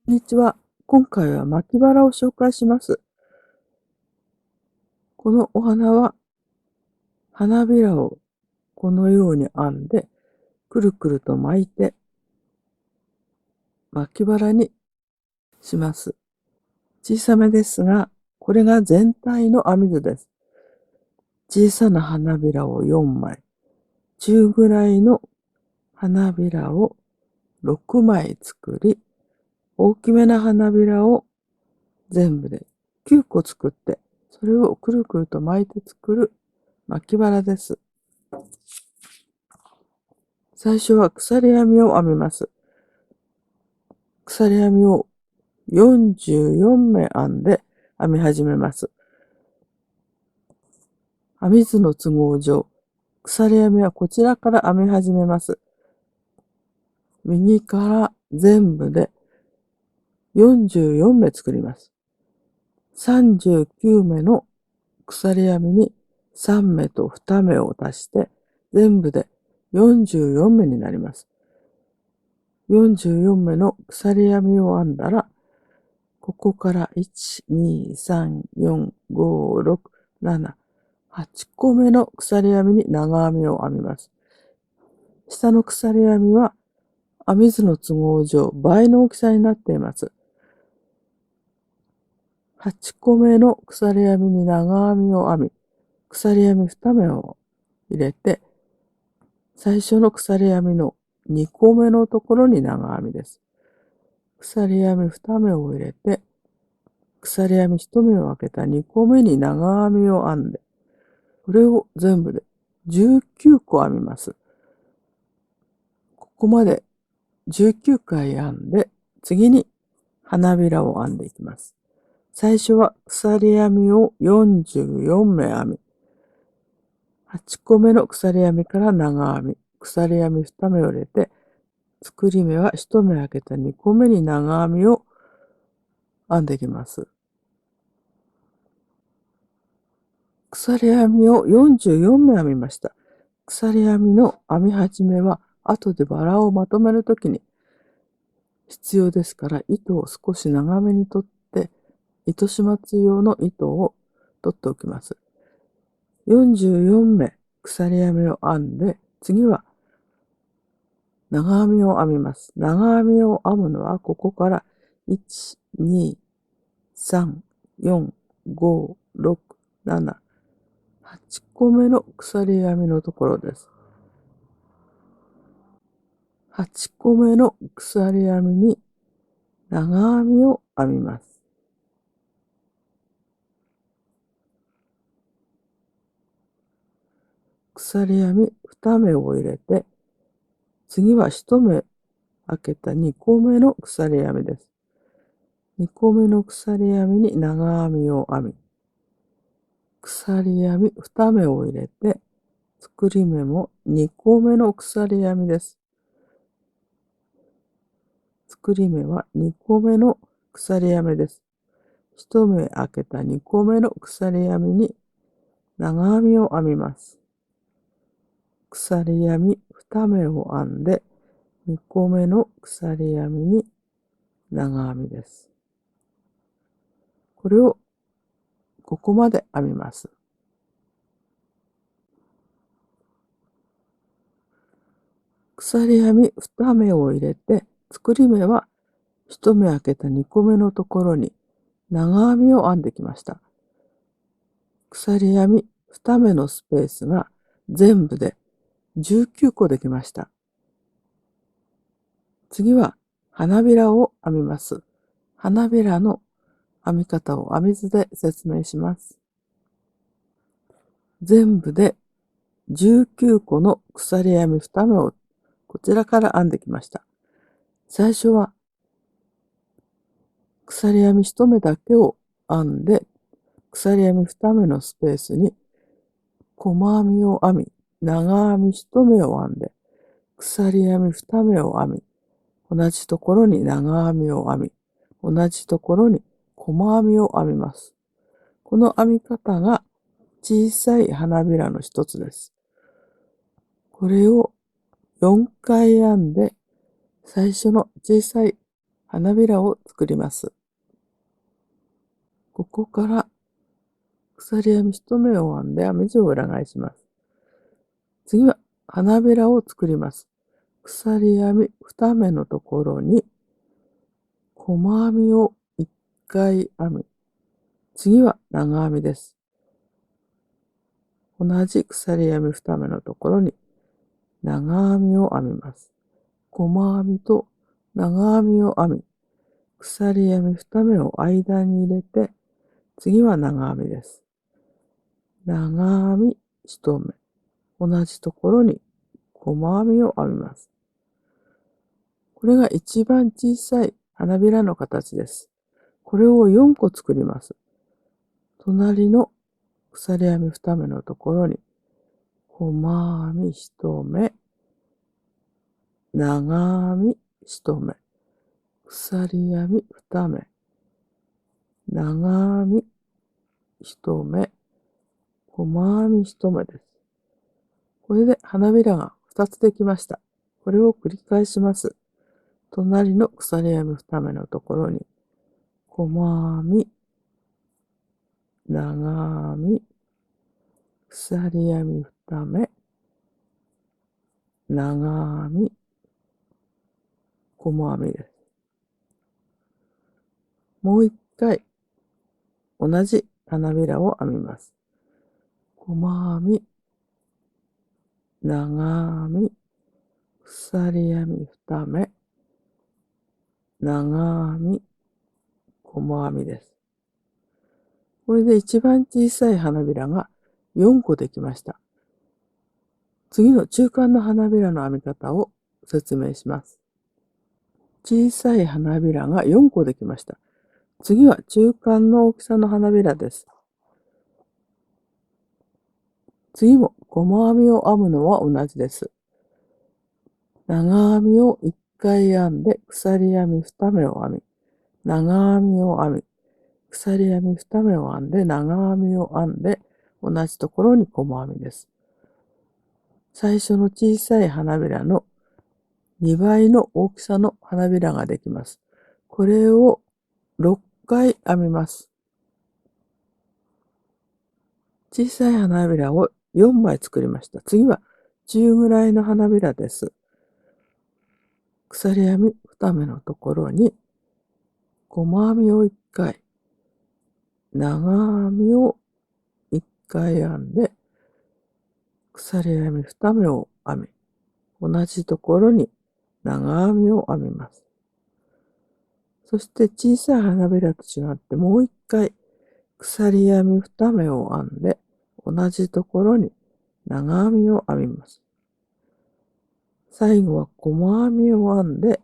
こんにちは。今回は巻きバラを紹介します。このお花は花びらをこのように編んでくるくると巻いて巻きバラにします。小さめですが、これが全体の編み図です。小さな花びらを4枚、中ぐらいの花びらを6枚作り、大きめな花びらを全部で9個作って、それをくるくると巻いて作る巻きバラです。最初は鎖編みを編みます。鎖編みを44目編んで編み始めます。編み図の都合上、鎖編みはこちらから編み始めます。右から全部で44目作ります。39目の鎖編みに3目と2目を足して全部で44目になります。44目の鎖編みを編んだら、ここから1、2、3、4、5、6、7、8個目の鎖編みに長編みを編みます。下の鎖編みは編み図の都合上倍の大きさになっています。8個目の鎖編みに長編みを編み、鎖編み2目を入れて、最初の鎖編みの2個目のところに長編みです。鎖編み2目を入れて、鎖編み1目を開けた2個目に長編みを編んで、これを全部で19個編みます。ここまで19回編んで、次に花びらを編んでいきます。最初は鎖編みを44目編み、8個目の鎖編みから長編み、鎖編み2目を入れて、作り目は1目開けた2個目に長編みを編んでいきます。鎖編みを44目編みました。鎖編みの編み始めは後でバラをまとめるときに必要ですから、糸を少し長めに取って糸始末用の糸を取っておきます。44目鎖編みを編んで、次は長編みを編みます。長編みを編むのはここから1、2、3、4、5、6、7、8個目の鎖編みのところです。8個目の鎖編みに長編みを編みます。鎖編み2目を入れて、次は1目開けた2個目の鎖編みです。2個目の鎖編みに長編みを編み、鎖編み2目を入れて、作り目も2個目の鎖編みです。作り目は2個目の鎖編みです。1目開けた2個目の鎖編みに長編みを編みます。鎖編み2目を編んで、2個目の鎖編みに長編みです。これをここまで編みます。鎖編み2目を入れて、作り目は1目開けた2個目のところに長編みを編んできました。鎖編み2目のスペースが全部で19個できました。次は花びらを編みます。花びらの編み方を編み図で説明します。全部で19個の鎖編み2目をこちらから編んできました。最初は鎖編み1目だけを編んで、鎖編み2目のスペースに細編みを編み、長編み1目を編んで、鎖編み2目を編み、同じところに長編みを編み、同じところに細編みを編みます。この編み方が小さい花びらの一つです。これを4回編んで、最初の小さい花びらを作ります。ここから鎖編み1目を編んで編み地を裏返します。次は花びらを作ります。鎖編み2目のところに細編みを1回編み、次は長編みです。同じ鎖編み2目のところに長編みを編みます。細編みと長編みを編み、鎖編み2目を間に入れて、次は長編みです。長編み1目、同じところに細編みを編みます。これが一番小さい花びらの形です。これを4個作ります。隣の鎖編み2目のところに細編み1目、長編み1目、鎖編み2目、長編み1目、細編み1目です。これで花びらが2つできました。これを繰り返します。隣の鎖編み2目のところに細編み、長編み、鎖編み2目、長編み、細編みです。もう一回同じ花びらを編みます。細編み、長編み、鎖編み2目、長編み、細編みです。これで一番小さい花びらが4個できました。次の中間の花びらの編み方を説明します。小さい花びらが4個できました。次は中間の大きさの花びらです。次も細編みを編むのは同じです。長編みを1回編んで鎖編み2目を編み、長編みを編み、鎖編み2目を編んで長編みを編んで同じところに細編みです。最初の小さい花びらの2倍の大きさの花びらができます。これを6回編みます。小さい花びらを4枚作りました。次は中ぐらいの花びらです。鎖編み2目のところに細編みを1回、長編みを1回編んで鎖編み2目を編み、同じところに長編みを編みます。そして小さい花びらと違ってもう1回鎖編み2目を編んで同じところに長編みを編みます。最後は細編みを編んで、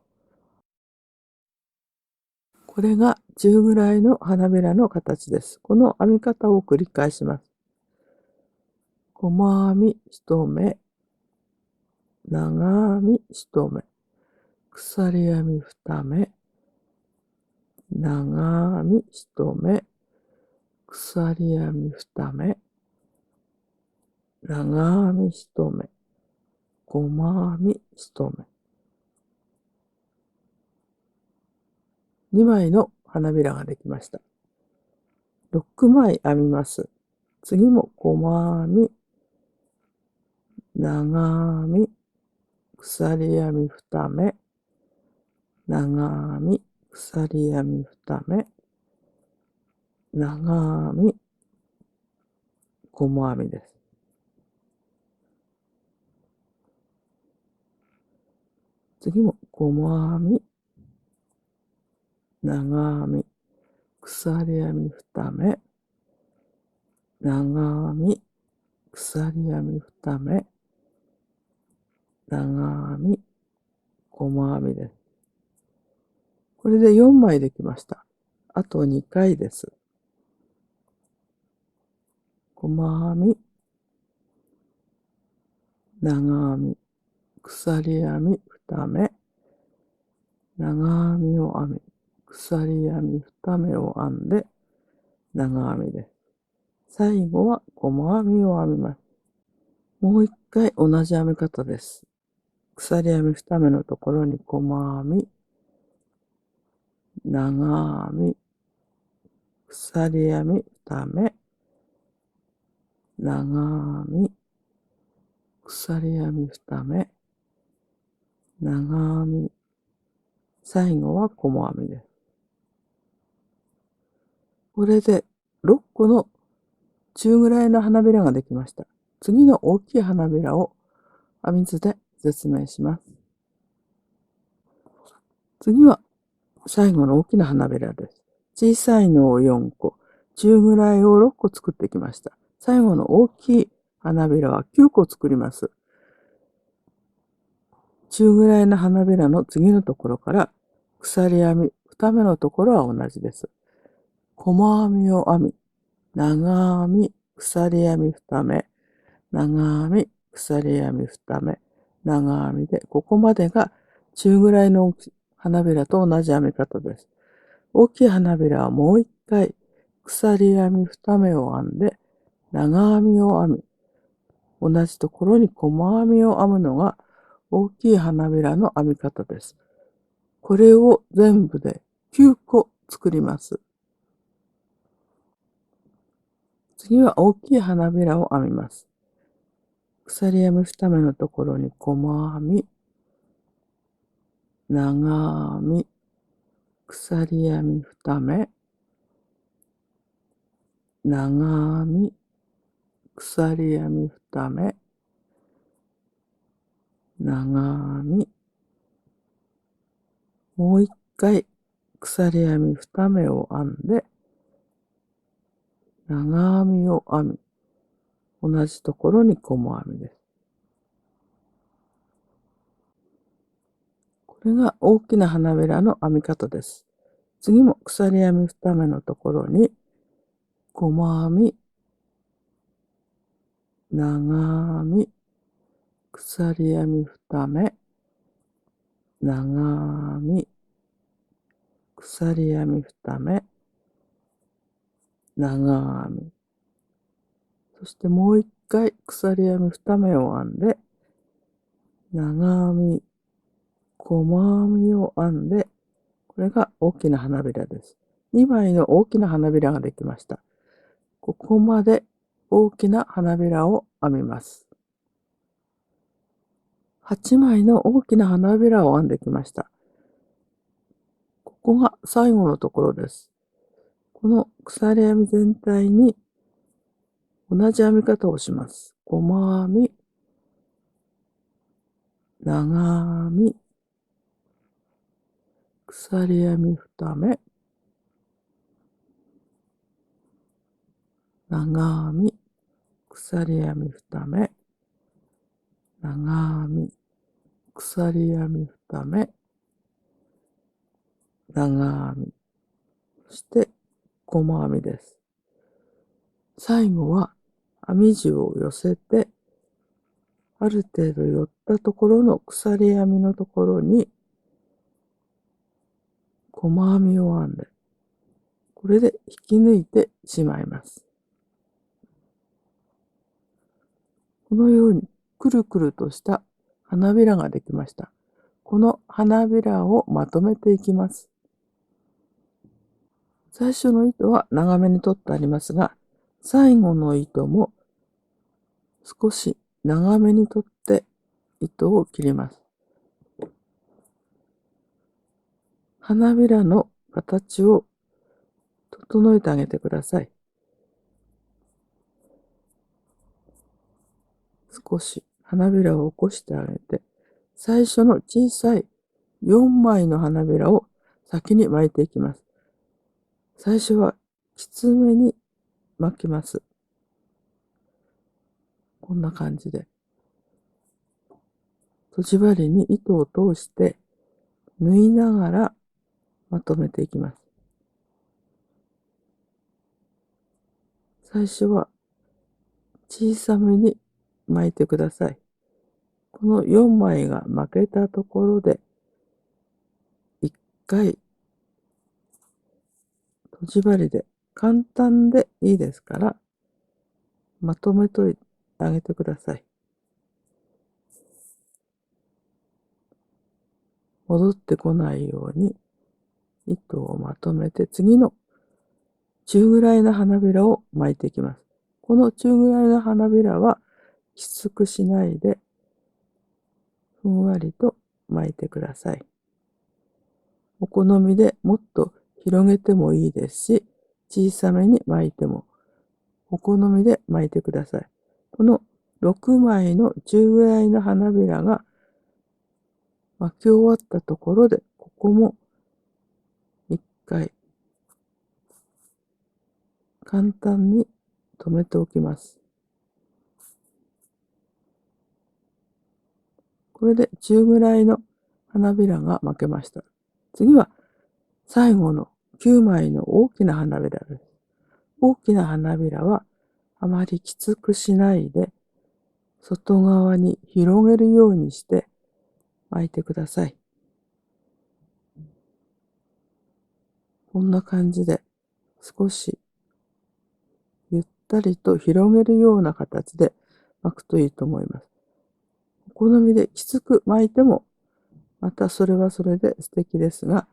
これが中ぐらいの花びらの形です。この編み方を繰り返します。細編み1目、長編み1目、鎖編み2目、長編み1目、鎖編み2目、長編み1目、細編み1目。2枚の花びらができました。6枚編みます。次も細編み、長編み、鎖編み2目、長編み、鎖編み2目、長編み、細編みです。次も細編み、長編み、鎖編み2目、長編み、鎖編み2目、長編み、細編みです。これで4枚できました。あと2回です。細編み、長編み、鎖編み2目、長編みを編み、鎖編み2目を編んで長編みです。最後は細編みを編みます。もう一回同じ編み方です。鎖編み2目のところに細編み、長編み、鎖編み2目、長編み、鎖編み2目、長編み、最後は細編みです。これで6個の中ぐらいの花びらができました。次の大きい花びらを編み図で説明します。次は最後の大きな花びらです。小さいのを4個、中ぐらいを6個作ってきました。最後の大きい花びらは9個作ります。中ぐらいの花びらの次のところから鎖編み2目のところは同じです。細編みを編み、長編み、鎖編み2目、長編み、鎖編み2目、長編みで、ここまでが中ぐらいの花びらと同じ編み方です。大きい花びらはもう一回鎖編み2目を編んで、長編みを編み、同じところに細編みを編むのが大きい花びらの編み方です。これを全部で9個作ります。次は大きい花びらを編みます。鎖編み2目のところに細編み、長編み、鎖編み2目、長編み、鎖編み2目、長編み、もう一回鎖編み2目を編んで、長編みを編み、同じところに細編みです。これが大きな花びらの編み方です。次も鎖編み2目のところに細編み、長編み、鎖編み2目、長編み、鎖編み2目、長編み、そしてもう一回鎖編み2目を編んで、長編み、細編みを編んで、これが大きな花びらです。2枚の大きな花びらができました。ここまで大きな花びらを編みます。8枚の大きな花びらを編んできました。ここが最後のところです。この鎖編み全体に同じ編み方をします。細編み、長編み、鎖編み2目、長編み、鎖編み2目、長編み、鎖編み2目、長編み、そして細編みです。最後は編み地を寄せて、ある程度寄ったところの鎖編みのところに細編みを編んで、これで引き抜いてしまいます。このようにくるくるとした花びらができました。この花びらをまとめていきます。最初の糸は長めに取ってありますが、最後の糸も少し長めに取って糸を切ります。花びらの形を整えてあげてください。少し花びらを起こしてあげて、最初の小さい4枚の花びらを先に巻いていきます。最初はきつめに巻きます。こんな感じで。とじ針に糸を通して縫いながらまとめていきます。最初は小さめに巻いてください。この4枚が巻けたところで1回とじ針で簡単でいいですからまとめといてあげてください。戻ってこないように糸をまとめて次の中ぐらいの花びらを巻いていきます。この中ぐらいの花びらはきつくしないでふんわりと巻いてください。お好みでもっと広げてもいいですし、小さめに巻いてもお好みで巻いてください。この6枚の中ぐらいの花びらが巻き終わったところで、ここも一回簡単に留めておきます。これで中ぐらいの花びらが巻けました。次は最後の9枚の大きな花びらです。大きな花びらはあまりきつくしないで、外側に広げるようにして巻いてください。こんな感じで少しゆったりと広げるような形で巻くといいと思います。お好みできつく巻いてもまたそれはそれで素敵ですが、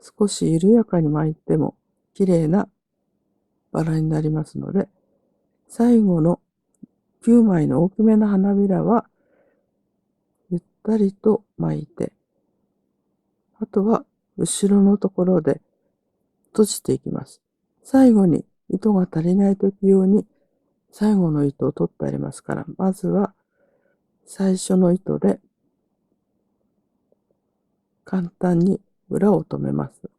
少し緩やかに巻いても綺麗なバラになりますので、最後の9枚の大きめの花びらはゆったりと巻いて、あとは後ろのところで閉じていきます。最後に糸が足りない時用に最後の糸を取ってありますから、まずは最初の糸で簡単に裏を留めます。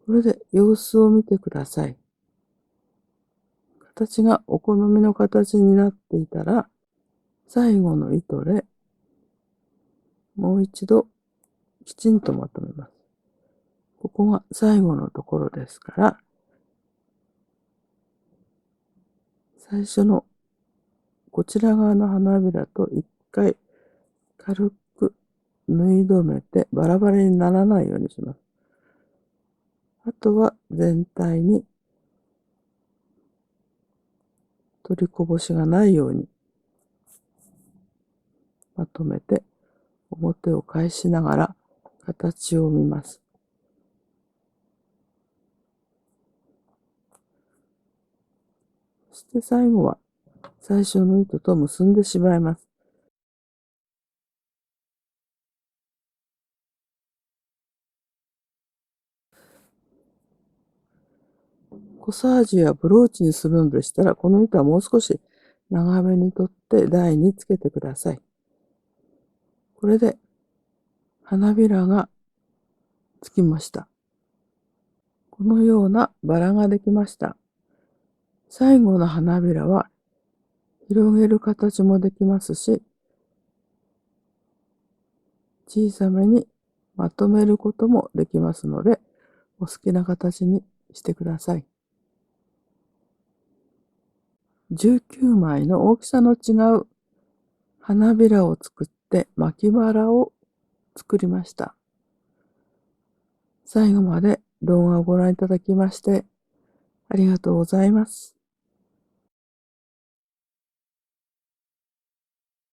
これで様子を見てください。形がお好みの形になっていたら、最後の糸でもう一度きちんとまとめます。ここが最後のところですから、最初のこちら側の花びらと一回軽く縫い留めてバラバラにならないようにします。あとは全体に取りこぼしがないようにまとめて表を返しながら形を見ます。そして最後は最初の糸と結んでしまいます。コサージュやブローチにするのでしたら、この糸はもう少し長めに取って台につけてください。これで花びらがつきました。このようなバラができました。最後の花びらは広げる形もできますし、小さめにまとめることもできますので、お好きな形にしてください。19枚の大きさの違う花びらを作って巻きバラを作りました。最後まで動画をご覧いただきましてありがとうございます。